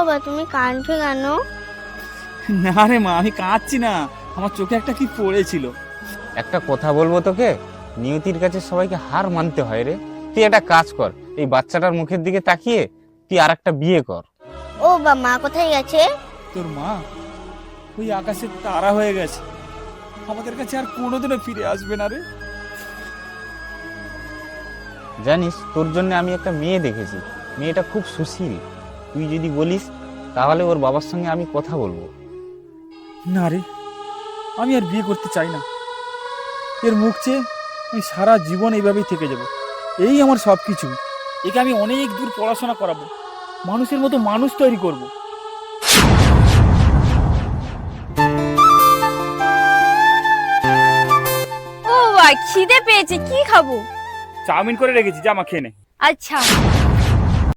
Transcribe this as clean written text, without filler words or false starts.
বাবা, তুমি কাঁদছো কেন? না রে মা, আমি কাঁদছি না, আমার চোখে একটা কি পড়েছিল। একটা কথা বলবো তোকে, নিয়তির কাছে সবাইকে হার মানতে হয় রে। তুই একটা কাজ কর, এই বাচ্চাটার মুখের দিকে তাকিয়ে তুই আর একটা বিয়ে কর। ও বা, মা কোথায় গেছে? তোর মা ওই আকাশের তারা হয়ে গেছে, আমাদের কাছে আর কোনোদিনও ফিরে আসবে না রে। জানিস, তোর জন্য আমি একটা মেয়ে দেখেছি, মেয়েটা খুব সুশীল। তুই যদি বলিস তাহলে ওর বাবার সঙ্গে আমি কথা বলবো। না রে, আমি আর বিয়ে করতে চাই না। এর মুখ চেয়ে আমি সারা জীবন এইভাবেই থেকে যাব। এই আমার সব কিছু। একে আমি অনেক দূর পড়াশোনা করাবো, মানুষের মতো মানুষ তৈরি করব। ও ভাই, খিদে পেয়েছে, কি খাবো? চাউমিন করে রেখেছি, জামা খেয়ে নে। আচ্ছা।